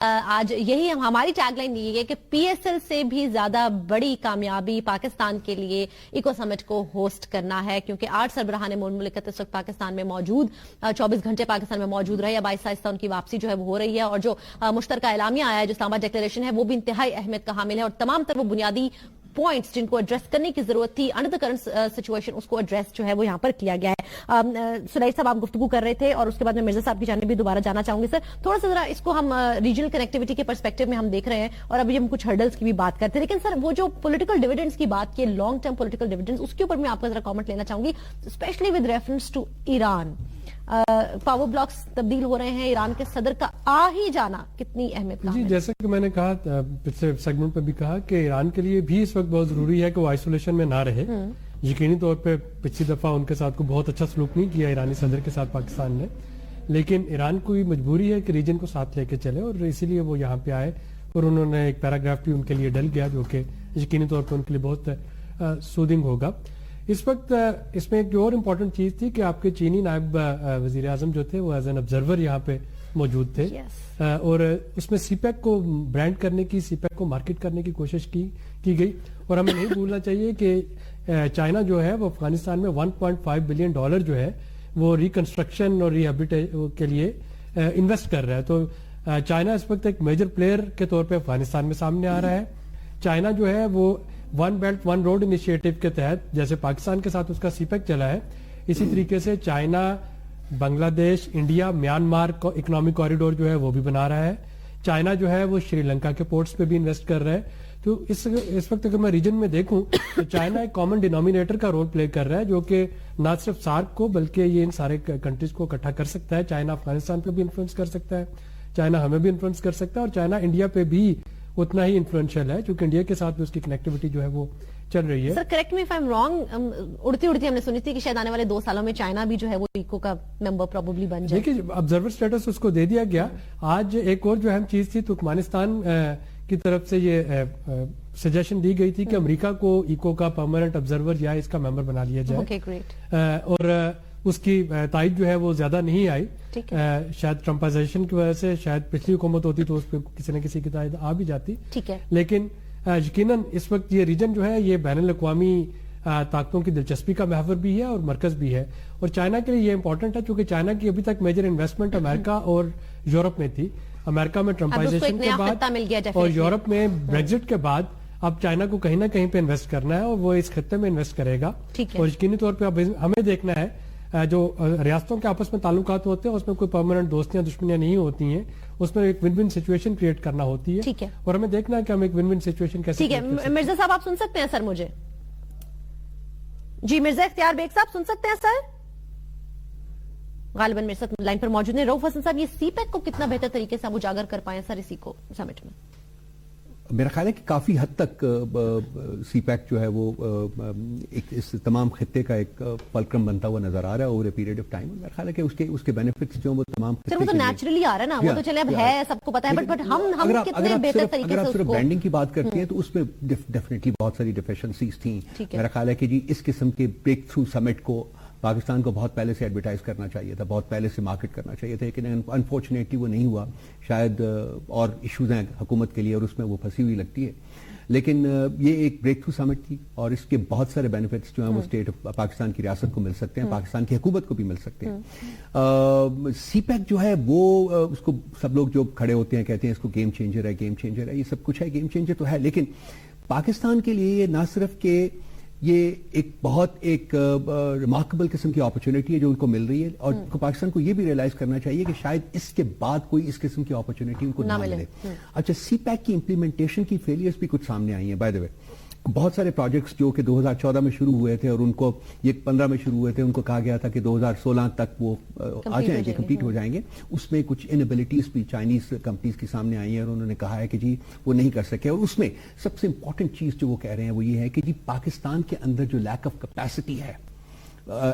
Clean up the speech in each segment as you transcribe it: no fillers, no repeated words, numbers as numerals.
آج یہی ہماری ٹیگ لائن یہ ہے کہ پی ایس ایل سے بھی زیادہ بڑی کامیابی پاکستان کے لیے ایکو سمٹ کو ہوسٹ کرنا ہے، کیونکہ 8 سربراہان مملکت اس وقت پاکستان میں موجود، 24 گھنٹے پاکستان میں موجود رہے، اب آہستہ آہستہ ان کی واپسی جو ہے وہ ہو رہی ہے، اور جو مشترکہ اعلامیہ آیا ہے، جو اسلام آباد ڈکلیریشن ہے، وہ بھی انتہائی اہمیت کا حامل ہے، اور تمام تر وہ بنیادی پوائنٹس جن کو ایڈریس کرنے کی ضرورت تھی انڈر دا کرنٹ سچویشن، اس کو ایڈریس جو ہے وہ یہاں پر کیا گیا ہے۔ سلیح صاحب آپ گفتگو کر رہے تھے، اور اس کے بعد میں مرزا صاحب کی جانب بھی دوبارہ جانا چاہوں گی۔ سر تھوڑا سا ذرا اس کو ہم ریجنل کنیکٹیوٹی کے پرسپیکٹو میں ہم دیکھ رہے ہیں، اور ابھی ہم کچھ ہرڈلز کی بھی بات کرتے ہیں، لیکن سر وہ جو پولیٹیکل ڈیویڈنڈز کی بات کی، لانگ ٹرم پولیٹیکل ڈیویڈنڈز، اس کے اوپر میں آپ کا ذرا کامنٹ لینا چاہوں گی، specially with reference to Iran. Power blocks تبدیل ہو رہے ہیں، ایران کے صدر کا آ ہی جانا کتنی اہمیت کا ہے؟ جی، جیسا کہ میں نے کہا پچھلے سیگمنٹ پہ بھی کہا کہ ایران کے لیے بھی اس وقت بہت ضروری ہے کہ وہ آئسولیشن میں نہ رہے۔ یقینی طور پہ پچھلی دفعہ ان کے ساتھ کو بہت اچھا سلوک نہیں کیا ایرانی صدر کے ساتھ پاکستان نے، لیکن ایران کو یہ مجبوری ہے کہ ریجن کو ساتھ لے کے چلے، اور اسی لیے وہ یہاں پہ آئے، اور انہوں نے ایک پیراگراف بھی ان کے لیے ڈل گیا جو کہ یقینی طور پہ ان کے لیے بہت سودنگ ہوگا۔ اس وقت اس میں ایک جو اور امپورٹنٹ چیز تھی کہ آپ کے چینی نائب وزیر اعظم جو تھے وہ ایز این آبزرور یہاں پہ موجود تھے، اور اس میں سی پیک کو برانڈ کرنے کی، سی پیک کو مارکیٹ کرنے کی کوشش کی گئی، اور ہمیں نہیں بھولنا چاہیے کہ چائنا جو ہے وہ افغانستان میں $1.5 بلین جو ہے وہ ریکنسٹرکشن اور ریہیبلیٹیشن کے لیے انویسٹ کر رہا ہے۔ تو چائنا اس وقت ایک میجر پلیئر کے طور پہ افغانستان میں سامنے آ رہا ہے۔ چائنا جو ہے وہ one belt one road initiative کے تحت جیسے پاکستان کے ساتھ اس کا سی پیک چلا ہے، اسی طریقے سے چائنا بنگلہ دیش، انڈیا، میانمار کو اکنامک کوریڈور جو ہے وہ بھی بنا رہا ہے۔ چائنا جو ہے وہ شری لنکا کے پورٹس پہ بھی انویسٹ کر رہا ہے۔ تو اس وقت اگر میں ریجن میں دیکھوں تو چائنا ایک کامن ڈینومینیٹر کا رول پلے کر رہا ہے، جو کہ نہ صرف سارک کو بلکہ یہ ان سارے کنٹریز کو اکٹھا کر سکتا ہے۔ چائنا افغانستان پہ بھی انفلوئنس کر سکتا ہے، چائنا ہمیں بھی انفلوئنس کر سکتا ہے، اور چائنا انڈیا پہ بھی اتنا ہی انفلوئنشل ہے، کیونکہ انڈیا کے ساتھ بھی اس کی کنیکٹیوٹی جو ہے وہ چل رہی ہے۔ Sir correct me if I am wrong, اڑتی ہم نے سنی تھی کہ شاید آنے والے 2 سالوں میں چائنا بھی جو ہے وہ ایکو کا ممبر پروبیبلی بن جائے۔ دیکھیے آبزرور سٹیٹس اس کو دے دیا گیا۔ آج ایک اور جو اہم چیز تھی، ترکمانستان کی طرف سے یہ سجیشن دی گئی تھی کہ امریکہ کو ایکو کا پرماننٹ آبزرور یا اس کا ممبر بنا لیا جائے، اور اس کی تائید جو ہے وہ زیادہ نہیں آئی، شاید ٹرمپائزیشن کی وجہ سے، شاید پچھلی حکومت ہوتی تو اس پہ کسی نہ کسی کی تائید آ بھی جاتی، لیکن یقیناً اس وقت یہ ریجن جو ہے یہ بین الاقوامی طاقتوں کی دلچسپی کا محور بھی ہے اور مرکز بھی ہے، اور چائنا کے لیے یہ امپورٹنٹ ہے چونکہ چائنا کی ابھی تک میجر انویسٹمنٹ امریکہ اور یورپ میں تھی۔ امریکہ میں ٹرمپائزیشن کے بعد اور یورپ میں بریگزٹ کے بعد اب چائنا کو کہیں نہ کہیں پہ انویسٹ کرنا ہے، اور وہ اس خطے میں انویسٹ کرے گا، اور یقینی طور پہ اب ہمیں دیکھنا ہے جو ریاستوں کے آپس میں تعلقات ہوتے ہیں اس میں کوئی پرماننٹ دوستیاں دشمنیاں نہیں ہوتی ہیں، اس میں ایک ون ون سچویشن کریٹ کرنا ہوتی ہے، اور ہمیں دیکھنا ہے کہ ہم ایک ون ون سچویشن کیسے ٹھیک ہے۔ مرزا صاحب آپ سن سکتے ہیں سر مجھے؟ جی مرزا اختیار بیگ صاحب سن سکتے ہیں سر؟ غالباً میرے ساتھ لائن پر موجود ہیں۔ رؤف حسن صاحب، یہ سی پیک کو کتنا بہتر طریقے سے ہم اجاگر کر پائیں سر اسی کو سمٹ میں؟ میرا خیال ہے کہ کافی حد تک سی پیک جو ہے وہ اس تمام خطے کا ایک فلکرم بنتا ہوا نظر آ رہا ہے over a period of time. میرا خیال ہے کہ اس کے بینیفٹس جو وہ تمام سر وہ تو نیچرلی آ رہا ہے نا، وہ تو چلے اب ہے سب کو پتا ہے، بٹ ہم کتنے بہتر طریقے سے اگر آپ صرف برانڈنگ کی بات کرتے ہیں تو اس میں ڈیفینیٹلی بہت ساری ڈیفیشنسیز تھیں۔ میرا خیال ہے کہ جی اس قسم کے بریک تھرو سمٹ کو پاکستان کو بہت پہلے سے ایڈورٹائز کرنا چاہیے تھا، بہت پہلے سے مارکیٹ کرنا چاہیے تھا، لیکن انفارچونیٹلی وہ نہیں ہوا۔ شاید اور ایشوز ہیں حکومت کے لیے اور اس میں وہ پھنسی ہوئی لگتی ہے، لیکن یہ ایک بریک تھرو سمٹ تھی، اور اس کے بہت سارے بینیفٹس جو ہیں وہ اسٹیٹ پاکستان کی ریاست کو مل سکتے ہیں، پاکستان کی حکومت کو بھی مل سکتے ہیں۔ سی پیک جو ہے وہ اس کو سب لوگ جو کھڑے ہوتے ہیں کہتے ہیں اس کو گیم چینجر ہے، گیم چینجر ہے، یہ سب کچھ ہے، گیم چینجر تو ہے، لیکن پاکستان کے لیے یہ نہ صرف کہ یہ ایک بہت ایک ریمارکیبل قسم کی اپرچونٹی ہے جو ان کو مل رہی ہے، اور پاکستان کو یہ بھی ریئلائز کرنا چاہیے کہ شاید اس کے بعد کوئی اس قسم کی اپرچونٹی ان کو نہ ملے۔ اچھا، سی پیک کی امپلیمنٹیشن کی فیلئرز بھی کچھ سامنے آئی ہیں بائی دا وے۔ بہت سارے پروجیکٹس جو کہ 2014 میں شروع ہوئے تھے اور ان کو یہ 15 میں شروع ہوئے تھے، ان کو کہا گیا تھا کہ 2016 تک وہ آ جائیں گے، کمپلیٹ ہو جائیں گے۔ اس میں کچھ انیبلٹیز بھی چائنیز کمپنیز کی سامنے آئی ہیں، اور انہوں نے کہا ہے کہ جی وہ نہیں کر سکے، اور اس میں سب سے امپورٹنٹ چیز جو وہ کہہ رہے ہیں وہ یہ ہے کہ جی پاکستان کے اندر جو لیک آف کیپیسٹی ہے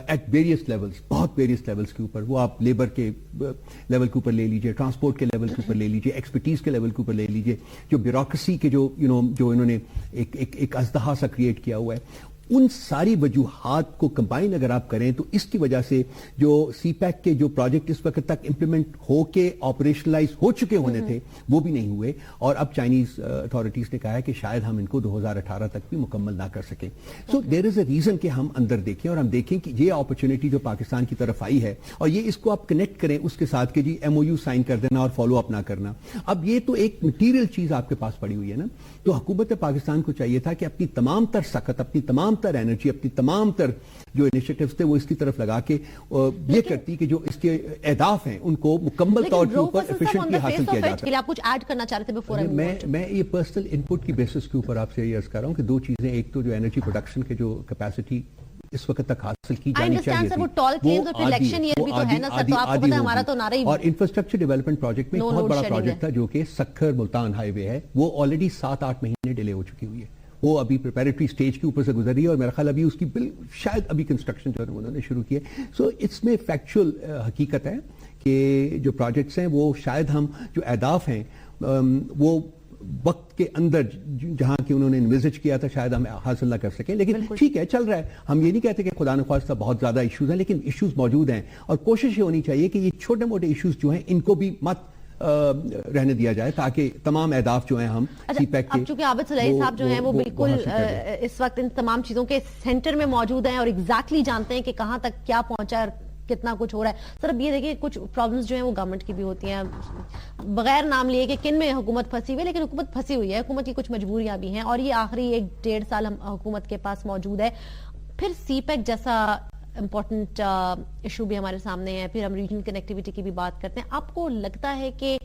ایٹ ویریس لیولز، بہت ویریس لیولز کے اوپر، وہ آپ لیبر کے لیول کے اوپر لے لیجئے، ٹرانسپورٹ کے لیول کے اوپر لے لیجئے، ایکسپرٹیز کے لیول کے اوپر لے لیجئے، جو بیوروکریسی کے جو انہوں نے ایک ازدہا سا کریٹ کیا ہوا ہے، ان ساری وجوہات کو کمبائن اگر آپ کریں تو اس کی وجہ سے جو سی پیک کے جو پروجیکٹ اس وقت تک امپلیمنٹ ہو کے آپریشنلائز ہو چکے ہونے تھے وہ بھی نہیں ہوئے, اور اب چائنیز اتھارٹیز نے کہا ہے کہ شاید ہم ان کو 2018 تک بھی مکمل نہ کر سکیں. سو دیر از اے ریزن کہ ہم اندر دیکھیں اور ہم دیکھیں کہ یہ اپرچونٹی جو پاکستان کی طرف آئی ہے, اور یہ اس کو آپ کنیکٹ کریں اس کے ساتھ کہ جی ایم او یو سائن کر دینا اور فالو اپ نہ کرنا. اب یہ تو ایک مٹیریل چیز آپ کے پاس پڑی ہوئی ہے نا, تو حکومت پاکستان کو چاہیے تھا کہ اپنی تمام تر سخت, اپنی تمام تر انرجی, اپنی تمام تر جو انیشیٹوز تھے وہ اس کی طرف لگا کے یہ کرتی کہ جو اس کے اہداف ہیں ان کو مکمل طور کے اوپر ایفیشینٹلی حاصل کیا جاتا ہے. آپ کچھ ایڈ کرنا چاہ رہے تھے بفور میں یہ پرسنل ان پٹ کی بیسس کے اوپر آپ سے یہ عرض کر رہا ہوں کہ دو چیزیں, ایک تو جو انرجی پروڈکشن کے جو کیپیسٹی اس وقت تک حاصل کی جانی چاہیے تھی, اور انفراسٹرکچر ڈیولپمنٹ پروجیکٹ میں بہت بڑا پروجیکٹ تھا جو کہ سکھر ملتان ہائی وے ہے, وہ آلریڈی 7-8 مہینے ڈیلے ہو چکی ہوئی ہے, وہ ابھی پریپیریٹری سٹیج کے اوپر سے گزر رہی ہے, اور میرا خیال ابھی اس کی شاید ابھی کنسٹرکشن جو ہے انہوں نے شروع کی ہے. سو اس میں فیکچوئل حقیقت ہے کہ جو پروجیکٹس ہیں وہ شاید ہم جو اہداف ہیں وہ وقت کے اندر جہاں کہ انہوں نے انویزج کیا تھا شاید ہم حاصل نہ کر سکیں, لیکن ٹھیک ہے چل رہا ہے. ہم یہ نہیں کہتے کہ خدا نخواستہ بہت زیادہ ایشوز ہیں, لیکن ایشوز موجود ہیں, اور کوشش یہ ہونی چاہیے کہ یہ چھوٹے موٹے ایشوز جو ہیں ان کو بھی مت رہنے دیا جائے تاکہ تمام اہداف جو ہیں ہم سی پیک کے, چونکہ عابد صلاحی صاحب جو ہیں وہ بالکل اس وقت ان تمام چیزوں کے سینٹر میں موجود ہیں اور ایگزیکٹلی جانتے ہیں کہ کہاں تک کیا پہنچا ہے, کتنا کچھ ہو رہا ہے. سر اب یہ دیکھیں کچھ پرابلمز جو ہیں وہ گورنمنٹ کی بھی ہوتی ہیں, بغیر نام لیے کہ کن میں حکومت پھنسی ہوئی ہے, لیکن حکومت پھنسی ہوئی ہے, حکومت کی کچھ مجبوریاں بھی ہیں, اور یہ آخری 1-1.5 سال حکومت کے پاس موجود ہے. پھر سی پیک جیسا امپورٹنٹ ایشو بھی ہمارے سامنے ہے, پھر ہم ریجنل کنیکٹیوٹی کی بھی بات کرتے ہیں. آپ کو لگتا ہے کہ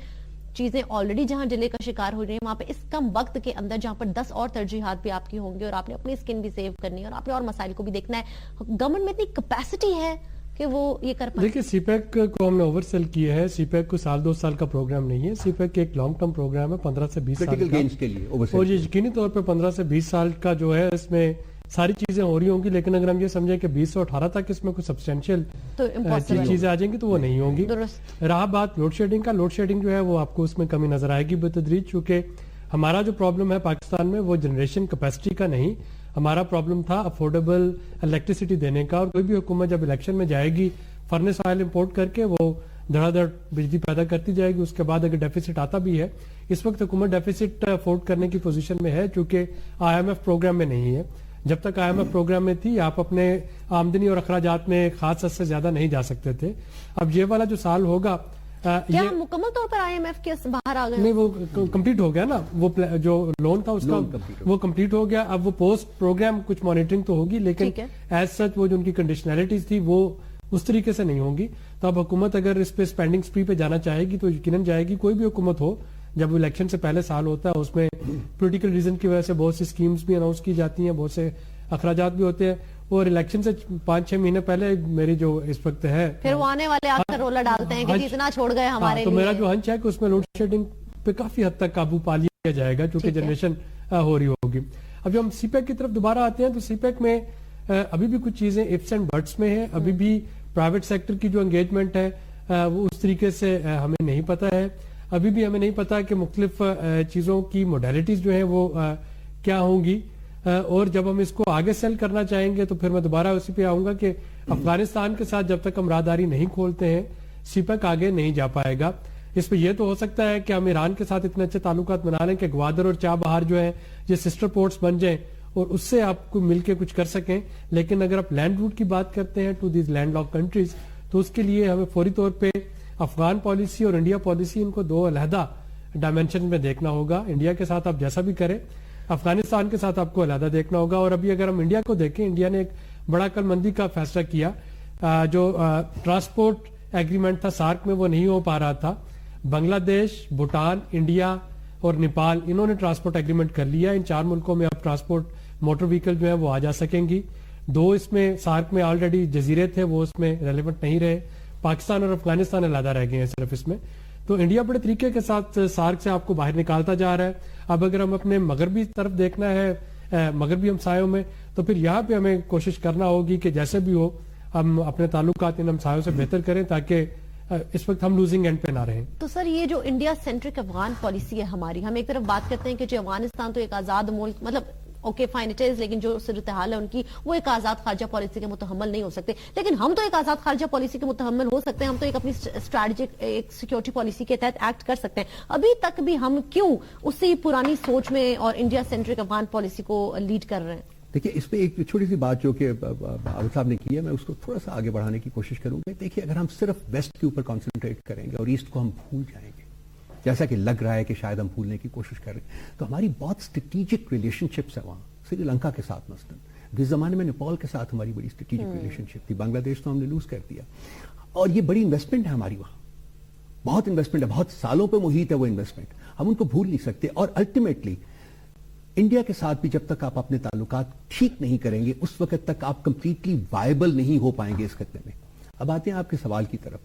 چیزیں آلریڈی جہاں ڈیلے کا شکار ہو رہی ہیں وہاں پہ اس کم وقت کے اندر جہاں پر 10 اور ترجیحات بھی آپ کی ہوں گی, اور آپ نے اپنی اسکن بھی سیو کرنی ہے, اور آپ نے اور مسائل کو بھی دیکھنا ہے, گورنمنٹ میں اتنی کیپیسٹی ہے کہ وہ یہ کر پائے؟ دیکھیں سی پیک کو ہم نے اوور سیل کیا ہے. سی پیک کو 1-2 سال کا پروگرام نہیں ہے, سی پیک ایک لانگ ٹرم پروگرام ہے 15 سے 20 سال کا, اور یہ یقینی طور پہ 15 سے 20 سال کا جو ہے اس میں ساری چیزیں ہو رہی ہوں گی, لیکن اگر ہم یہ سمجھیں کہ 2018 تک اس میں کوئی سبسٹینشیل چیزیں آ جائیں گی تو وہ نہیں ہوں گی. رہا بات لوڈ شیڈنگ کا, لوڈ شیڈنگ جو ہے وہ آپ کو اس میں کمی نظر آئے گی بتدریج, چونکہ ہمارا جو پرابلم ہے پاکستان میں وہ جنریشن کیپیسٹی کا نہیں, ہمارا پرابلم تھا افورڈیبل الیکٹریسٹی دینے کا. اور کوئی بھی حکومت جب الیکشن میں جائے گی فرنس آئل امپورٹ کر کے وہ دھڑا دھڑ بجلی پیدا کرتی جائے گی, اس کے بعد اگر ڈیفیسٹ آتا بھی ہے, اس وقت حکومت ڈیفیسٹ افورڈ کرنے کی پوزیشن میں ہے چونکہ آئی ایم ایف پروگرام میں نہیں ہے. جب تک آئی ایم ایف پروگرام میں تھی آپ اپنے آمدنی اور اخراجات میں خاص حد سے زیادہ نہیں جا سکتے تھے. اب یہ والا جو سال ہوگا کیا مکمل طور پر آئی ایم ایف کے باہر آ گئے؟ نہیں, وہ کمپلیٹ ہو گیا نا, وہ جو لون تھا اس کا وہ کمپلیٹ ہو گیا. اب وہ پوسٹ پروگرام کچھ مانیٹرنگ تو ہوگی, لیکن ایز سچ وہ جو ان کی کنڈیشنلٹیز تھی وہ اس طریقے سے نہیں ہوں گی. تو اب حکومت اگر اس پہ اسپینڈنگ سپری پہ جانا چاہے گی تو یقیناً جائے گی. کوئی بھی حکومت ہو جب الیکشن سے پہلے سال ہوتا ہے اس میں پولیٹیکل ریزن کی وجہ سے بہت سی اسکیمز بھی اناؤنس کی جاتی ہیں, بہت سے اخراجات بھی ہوتے ہیں, اور الیکشن سے 5-6 مہینے پہلے میری جو اس وقت ہے پھر وہ آنے والے آ کر رولر ڈالتے ہیں کہ اتنا چھوڑ گئے ہمارے, تو میرا جو ہنچ ہے کہ اس میں لوڈ شیڈنگ پہ کافی حد تک قابو پا لیا جائے گا چونکہ جنریشن ہو رہی ہوگی. اب جب ہم سی پیک کی طرف دوبارہ آتے ہیں تو سی پیک میں ابھی بھی کچھ چیزیں ifs اینڈ بٹس میں ہیں, ابھی بھی پرائیویٹ سیکٹر کی جو انگیجمنٹ ہے وہ اس طریقے سے ہمیں نہیں پتا ہے. ابھی بھی ہمیں نہیں پتا کہ مختلف چیزوں کی موڈیلٹیز جو ہیں وہ کیا ہوں گی, اور جب ہم اس کو آگے سیل کرنا چاہیں گے تو پھر میں دوبارہ اسی پہ آؤں گا کہ افغانستان کے ساتھ جب تک ہم راہداری نہیں کھولتے ہیں سی پیک آگے نہیں جا پائے گا. اس پہ یہ تو ہو سکتا ہے کہ ہم ایران کے ساتھ اتنے اچھے تعلقات بنا لیں کہ گوادر اور چاہ بہار جو ہیں یہ سسٹر پورٹس بن جائیں اور اس سے آپ کو مل کے کچھ کر سکیں. لیکن اگر آپ لینڈ روٹ کی بات کرتے ہیں to these land lock countries تو اس کے لیے ہمیں فوری طور پہ افغان پالیسی اور انڈیا پالیسی ان کو 2 علیحدہ ڈائمینشن میں دیکھنا ہوگا. انڈیا کے ساتھ آپ جیسا بھی کریں, افغانستان کے ساتھ آپ کو علیحدہ دیکھنا ہوگا. اور ابھی اگر ہم انڈیا کو دیکھیں, انڈیا نے ایک بڑا عقل مندی کا فیصلہ کیا, جو ٹرانسپورٹ ایگریمنٹ تھا سارک میں وہ نہیں ہو پا رہا تھا. بنگلہ دیش, بھوٹان, انڈیا اور نیپال انہوں نے ٹرانسپورٹ ایگریمنٹ کر لیا. ان 4 ملکوں میں اب ٹرانسپورٹ موٹر وہیکل جو ہے وہ آ جا سکیں گی. 2 اس میں سارک میں آلریڈی جزیرے تھے وہ اس میں ریلیونٹ نہیں رہے, پاکستان اور افغانستان علیحدہ رہ گئے ہیں صرف اس میں. تو انڈیا بڑے طریقے کے ساتھ سارک سے آپ کو باہر نکالتا جا رہا ہے. اب اگر ہم اپنے مغربی طرف دیکھنا ہے مغربی ہمسایوں میں تو پھر یہاں پہ ہمیں کوشش کرنا ہوگی کہ جیسے بھی ہو ہم اپنے تعلقات ان ہمسایوں سے بہتر کریں تاکہ اس وقت ہم لوزنگ اینڈ پہ نہ رہیں. تو سر یہ جو انڈیا سینٹرک افغان پالیسی ہے ہماری, ہم ایک طرف بات کرتے ہیں کہ جو افغانستان تو ایک آزاد ملک, مطلب اوکے فائن اٹ از, لیکن جو صورتحال ہے ان کی وہ ایک آزاد خارجہ پالیسی کے متحمل نہیں ہو سکتے. لیکن ہم تو ایک آزاد خارجہ پالیسی کے متحمل ہو سکتے ہیں, ہم تو ایک اپنی اسٹریٹجک ایک سیکورٹی پالیسی کے تحت ایکٹ کر سکتے ہیں. ابھی تک بھی ہم کیوں اسی پرانی سوچ میں اور انڈیا سینٹرک افغان پالیسی کو لیڈ کر رہے ہیں؟ دیکھیے اس پہ ایک چھوٹی سی بات جو کہ عابد صاحب نے کی ہے, میں اس کو تھوڑا سا آگے بڑھانے کی کوشش کروں گا. دیکھیے اگر ہم صرف ویسٹ کے اوپر کانسنٹریٹ کریں گے اور ایسٹ کو ہم بھول جائیں گے, جیسا کہ لگ رہا ہے کہ شاید ہم بھولنے کی کوشش کر رہے ہیں, تو ہماری بہت اسٹریٹجک ریلیشن شپس ہیں وہاں. سری لنکا کے ساتھ مثلاً, جس زمانے میں نیپال کے ساتھ ہماری بڑی اسٹریٹجک ریلیشن شپ تھی. بنگلہ دیش تو ہم نے لوز کر دیا, اور یہ بڑی انویسٹمنٹ ہے ہماری وہاں, بہت انویسٹمنٹ ہے, بہت سالوں پہ محیط ہے وہ انویسٹمنٹ, ہم ان کو بھول نہیں سکتے. اور الٹیمیٹلی انڈیا کے ساتھ بھی جب تک آپ اپنے تعلقات ٹھیک نہیں کریں گے, اس وقت تک آپ کمپلیٹلی وائبل نہیں ہو پائیں گے اس خطے میں. اب آتے ہیں آپ کے سوال کی طرف.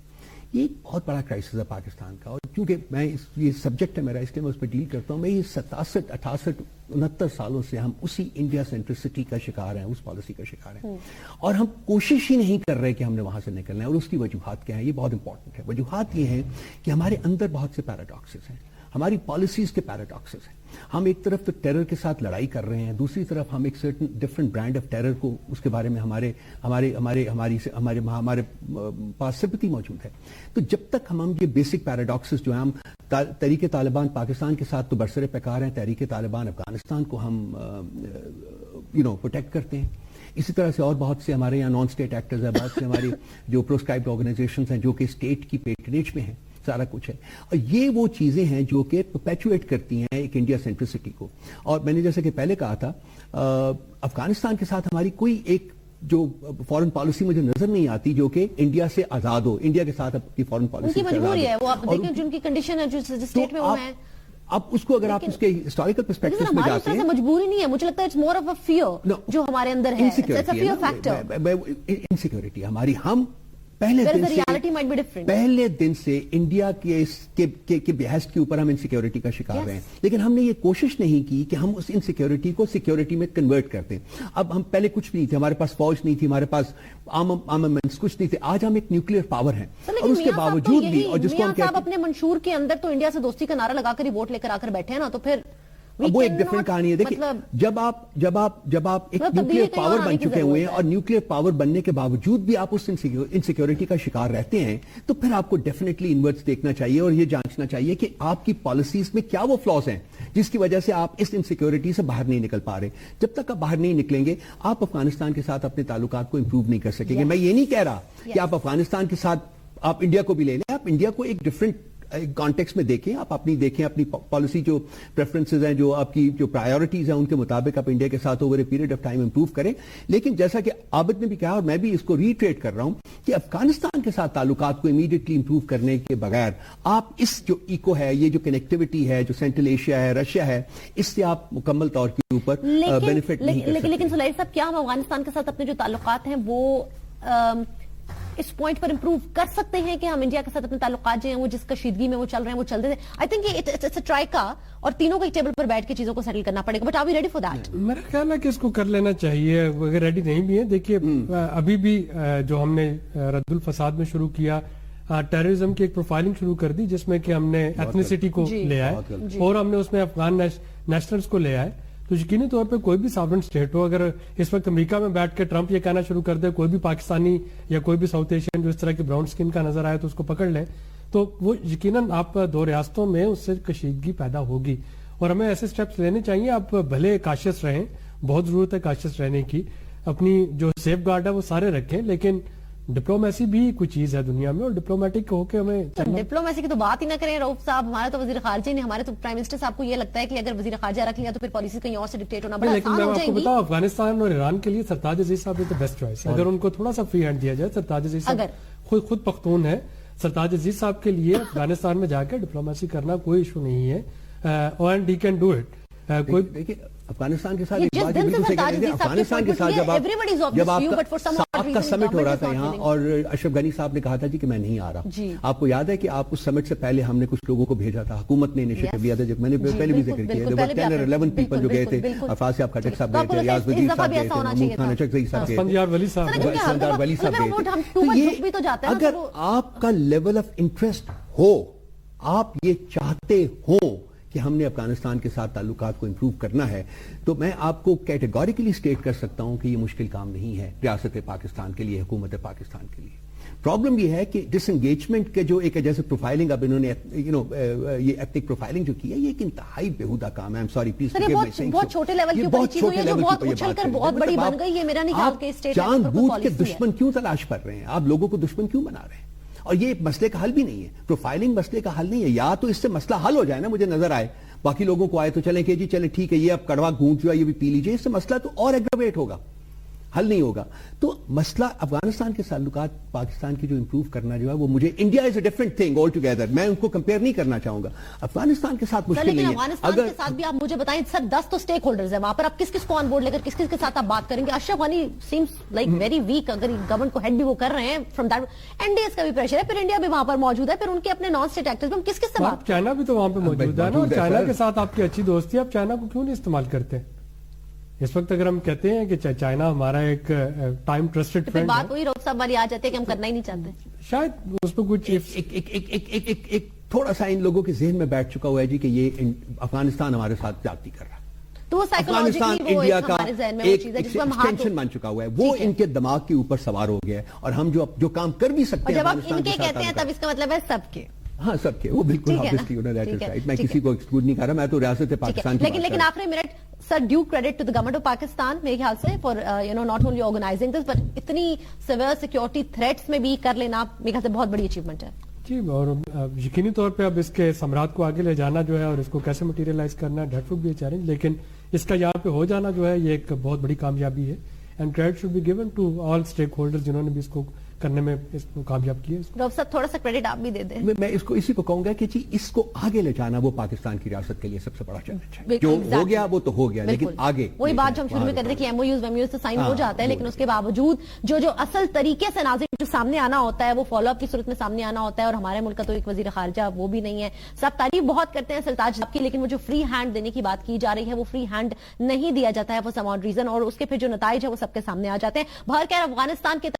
یہ ایک بہت بڑا کرائسس ہے پاکستان کا, اور کیونکہ میں یہ سبجیکٹ ہے میرا, اس لیے میں اس پہ ڈیل کرتا ہوں. میں یہ 67, 68, 69 سالوں سے ہم اسی انڈیا سینٹرسٹی کا شکار ہیں, اس پالیسی کا شکار ہیں, اور ہم کوشش ہی نہیں کر رہے کہ ہم نے وہاں سے نکلنا ہے. اور اس کی وجوہات کیا ہیں, یہ بہت امپورٹنٹ ہے. وجوہات یہ ہیں کہ ہمارے اندر بہت سے پیراڈاکسز ہیں, ہماری پالیسیز کے پیراڈاکسز ہیں. ہم ایک طرف تو ٹیرر کے ساتھ لڑائی کر رہے ہیں, دوسری طرف ہم ایک certain different brand of terror کو, اس کے بارے میں ہمارے پاس سمپتی موجود ہے. تو جب تک ہم یہ بیسک پیراڈاکسز جو ہیں, ہم تحریک طالبان پاکستان کے ساتھ تو برسر پیکار ہیں, تحریک طالبان افغانستان کو ہم پروٹیکٹ کرتے ہیں. اسی طرح سے اور بہت سے ہمارے یہاں نان اسٹیٹ ایکٹرز ہیں, بہت سے ہماری جو پروسکرائبڈ آرگنائزیشنز ہیں جو کہ اسٹیٹ کی پیٹرنیج میں ہیں, سارا کچھ ہے. اور یہ وہ چیزیں ہیں جو کہ پرپیچویٹ کرتی ہیں ایک انڈیا سینٹرسٹی کو. اور میں نے جیسے کہ پہلے کہا تھا, افغانستان کے ساتھ ہماری کوئی ایک جو فورن پالیسی مجھے نظر نہیں آتی جو کہ انڈیا سے آزاد ہو, انڈیا کے ساتھ اپنی فورن پالیسی ان کی مجبوری ہے, وہ آپ دیکھیں جن کی کنڈیشن ہے جو اسٹیٹ میں وہ ہیں. اب اس کو اگر آپ اس کے ہسٹوریکل پرسپیکٹو میں جاتے ہیں, مجبوری نہیں ہے, مجھے لگتا ہے it's more of a fear جو ہمارے اندر ہے, it's a fear factor, insecurity ہماری. ہم پہلے دن سے انڈیا کے بحث کے اوپر ہم انسیکیورٹی کا شکار رہے ہیں, لیکن ہم نے یہ کوشش نہیں کی کہ ہم اس انسیکیورٹی کو سیکیورٹی میں کنورٹ کر دیں. اب ہم پہلے کچھ نہیں تھے, ہمارے پاس فوج نہیں تھی, ہمارے پاس آرمامنٹس کچھ نہیں تھے. آج ہم ایک نیوکلیئر پاور ہیں, اور اس کے باوجود بھی, اور جس کو ہم کہتے ہیں اپنے منشور کے اندر تو انڈیا سے دوستی کا نعرہ لگا کر ہی ووٹ لے کر آ کر بیٹھے ہیں نا, تو پھر وہ ایک ڈفرنٹ کہانی ہے. دیکھیں جب آپ ایک نیوکلیئر پاور بن چکے ہوئے ہیں, اور نیوکلیئر پاور بننے کے باوجود بھی آپ اس انسیکیورٹی کا شکار رہتے ہیں, تو پھر آپ کو ڈیفینیٹلی انورٹس دیکھنا چاہیے اور یہ جانچنا چاہیے کہ آپ کی پالیسیز میں کیا وہ فلاز ہیں جس کی وجہ سے آپ اس انسیکیورٹی سے باہر نہیں نکل پا رہے. جب تک آپ باہر نہیں نکلیں گے, آپ افغانستان کے ساتھ اپنے تعلقات کو امپروو نہیں کر سکیں گے. میں یہ نہیں کہہ رہا کہ آپ افغانستان کے ساتھ آپ انڈیا کو بھی لے لیں, آپ انڈیا کو ایک ڈفرنٹ کانٹیکس میں دیکھیں, آپ اپنی پالیسی جو پریفرنسز ہیں, جو آپ کی جو پرائیورٹیز ہیں, ان کے مطابق آپ انڈیا کے ساتھ over a period of time improve کریں. لیکن جیسا کہ عابد نے بھی کہا, اور میں بھی اس کو ریٹریٹ کر رہا ہوں, کہ افغانستان کے ساتھ تعلقات کو امیڈیٹلی امپروو کرنے کے بغیر آپ اس جو ایکو ہے, یہ جو کنیکٹیوٹی ہے, جو سینٹرل ایشیا ہے, رشیا ہے, اس سے آپ مکمل طور کے اوپر بینیفٹ نہیں کر سکتے. لیکن سلیل صاحب, کیا ہم افغانستان کے ساتھ اپنے جو تعلقات ہیں وہ اس پوائنٹ پر امپروو کر سکتے ہیں کہ ہم انڈیا کے ساتھ اپنے تعلقات جو ہیں وہ جس کشیدگی میں وہ چل رہے ہیں وہ چلتے تھے؟ I think it's a troika, اور تینوں کو ایک ٹیبل پر بیٹھ کے چیزوں کو سیٹل کرنا پڑے گا. But are we ready for that? میرا خیال ہے کہ اس کو کر لینا چاہیے اگر ریڈی نہیں بھی ہے. دیکھیے ابھی بھی جو ہم نے رد الفساد میں شروع کیا, ٹیررزم کی ایک پروفائلنگ شروع کر دی, جس میں کہ ہم نے ایتھنیسٹی کو لے آئے, اور ہم نے اس میں افغان نیشنلز کو لے آئے. تو یقینی طور پہ کوئی بھی ساورن اسٹیٹ ہو, اگر اس وقت امریکہ میں بیٹھ کے ٹرمپ یہ کہنا شروع کر دے کوئی بھی پاکستانی یا کوئی بھی ساؤتھ ایشین جو اس طرح کی براؤن سکن کا نظر آئے تو اس کو پکڑ لیں, تو وہ یقیناً آپ دو ریاستوں میں اس سے کشیدگی پیدا ہوگی. اور ہمیں ایسے سٹیپس لینے چاہیے. آپ بھلے کاشس رہیں, بہت ضرورت ہے کاشس رہنے کی, اپنی جو سیف گارڈ ہے وہ سارے رکھیں, لیکن ڈپلومیسی بھی کوئی چیز ہے دنیا میں, اور ڈپلومیٹک ہو کے ہمیں ڈپلومیسی کی تو بات ہی نہ کریں رؤف صاحب. ہمارے تو وزیر خارجہ نہیں, ہمارے تو پرائم منسٹر صاحب کو یہ لگتا ہے کہ اگر وزیر خارجہ رکھ لیا تو پھر پالیسی کہیں اور سے ڈکٹیٹ ہونا بڑا آسان ہو جائے گی. لیکن میں آپ کو بتاؤں, افغانستان اور ایران کے لیے سرتاج عزیز صاحب تو بیسٹ چوائس ہے. اگر ان کو تھوڑا سا فری ہینڈ دیا جائے, سرتاج عزیز صاحب خود پختون ہے, سرتاج عزیز صاحب کے لیے افغانستان میں جا کے ڈپلومیسی کرنا کوئی ایشو نہیں ہے, and he can do it. دیکھیے افغانستان کے ساتھ ایک بات بالکل صحیح کہہ رہے ہیں, افغانستان کے ساتھ جب آپ کا سمٹ ہو رہا تھا یہاں, اور اشرف غنی صاحب نے کہا تھا جی کہ میں نہیں آ رہا, آپ کو یاد ہے کہ آپ اس سمٹ سے پہلے ہم نے کچھ لوگوں کو بھیجا تھا, حکومت نے انیشیٹو لیا تھا, جب میں نے پہلے بھی ذکر کیا, there were 10 or 11 people جو گئے تھے, افاظ صاحب خٹک صاحب گئے تھے, ریاض وزیر صاحب گئے تھے, محمود خان اچک صاحب گئے تھے, اسفندیار ولی صاحب گئے تھے. اگر آپ کا لیول آف انٹرسٹ ہو, آپ یہ چاہتے ہو کہ کہ ہم نے افغانستان کے ساتھ تعلقات کو امپروو کرنا ہے تو میں آپ کو کیٹیگوریکلی اسٹیٹ کر سکتا ہوں کہ یہ مشکل کام نہیں ہے ریاست پاکستان کے لیے, حکومت پاکستان کے لیے. پرابلم یہ ہے کہ ڈس انگیجمنٹ کے جو ایک جیسے پروفائلنگ اب انہوں نے یہ ایتھنک پروفائلنگ جو کی ہے یہ ایک انتہائی بیہودہ کام ہے. I'm sorry, please forgive my saying so. بہت چھوٹے لیول کی بڑی چیز ہوئی ہے جو بہت اچھل کر بہت بڑی بن گئی. یہ میرا نہیں خیال کہ اسٹیٹ جان بوجھ کے دشمن کیوں تلاش کر رہے ہیں, آپ لوگوں کو دشمن کیوں بنا رہے ہیں؟ اور یہ مسئلے کا حل بھی نہیں ہے, پروفائلنگ مسئلے کا حل نہیں ہے. یا تو اس سے مسئلہ حل ہو جائے نا, مجھے نظر آئے باقی لوگوں کو آئے تو چلیں کہ جی چلیں ٹھیک ہے یہ اب کڑوا گھونٹ جو ہے یہ بھی پی لیجیے, اس سے مسئلہ تو اور ایگریویٹ ہوگا, حل نہیں ہوگا. تو مسئلہ افغانستان کے تعلقات پاکستان کی جو امپروو کرنا جو ہے وہ مجھے India is a different thing all together, میں ان کو کمپیئر نہیں کرنا چاہوں گا. افغانستان کے ساتھ مشکل نہیں ہے. افغانستان کے ساتھ بھی آپ مجھے بتائیں سر 10 تو سٹیک ہولڈرز ہیں وہاں پر, آپ کس کس کو آن بورڈ لے کر کس کس کے ساتھ آپ بات کریں گے؟ Ashraf Ghani seems like very weak, اگر گورنمنٹ کو ہیڈ بھی وہ کر رہے ہیں from that, N D S کا بھی پریشر ہے, پھر انڈیا بھی وہاں پر موجود ہے, پھر ان کے اپنے نان اسٹیٹ ایکٹرز میں ہم کس کس سے بات؟ چائنا بھی تو وہاں پہ موجود ہے نا, اور چائنا کے ساتھ آپ کی اچھی دوستی ہے, آپ چائنا کو کیوں نہیں استعمال کرتے؟ اس وقت اگر ہم کہتے ہیں کہ چائنا ہمارا ایک ٹائم ٹرسٹڈ فرینڈ ہے, بات وہی روک صاحب والی آ جاتی ہے کہ ہم کرنا ہی نہیں چاہتے. شاید اس پہ کچھ ایک تھوڑا سا ان لوگوں کے ذہن میں بیٹھ چکا ہوا ہے جی کہ یہ افغانستان ہمارے ساتھ زیادتی کر رہا ہے. تو افغانستان انڈیا کا ایک ایکسٹینشن بن چکا ہوا ہے, وہ ان کے دماغ کے اوپر سوار ہو گیا ہے, اور ہم جو کام کر بھی سکتے ہیں جب آپ ان کے کہتے ہیں تب اس کا مطلب ہے سب کے. ہاں سب کے, وہ بالکل میں کسی کو ایکسکلوڈ نہیں کر رہا, میں تو ریاست پاکستان کی. لیکن آخری minute sir, due credit to the government of Pakistan میرے خیال سے for not only organizing this but اتنی سیویئر سیکورٹی تھریٹس میں بھی کر لینا میرے خیال سے بہت بڑی اچیومنٹ ہے. جی, اور یقینی طور پہ اب اس کے ثمرات کو آگے لے جانا جو ہے اور اس کو کیسے مٹیریلائز کرنا ہے that would be a challenge, لیکن اس کا یہاں پہ ہو جانا جو ہے یہ ایک بہت بڑی کامیابی ہے. And credit should be given to all stakeholders جنہوں نے بھی اس کو کرنے میں اس کو کامیاب کیا. ڈاکٹر صاحب تھوڑا سا کریڈٹ آپ بھی دے دیں. میں اس کو اسی کو کہوں گا کہ جی اس کو آگے لے جانا وہ پاکستان کی ریاست کے لیے سب سے بڑا چیلنج ہے. جو ہو گیا وہ تو ہو گیا, لیکن آگے وہی بات جو ہم شروع میں کر رہے ہیں کہ ایم او یوز تو سائن ہو جاتا ہے, لیکن اس کے باوجود جو اصل طریقے سے ناظرین جو سامنے آنا ہوتا ہے وہ فالو اپ کی صورت میں سامنے آنا ہوتا ہے, اور ہمارے ملک کا تو ایک وزیر خارجہ وہ بھی نہیں ہے. سب تعریف بہت کرتے ہیں سرتاج صاحب کی, لیکن وہ جو فری ہینڈ دینے کی بات کی جا رہی ہے وہ فری ہینڈ نہیں دیا جاتا ہے فار سم آڈ ریزن, اور اس کے پھر جو نتائج ہے وہ سب کے سامنے آ جاتے ہیں. بہرکیف افغانستان کے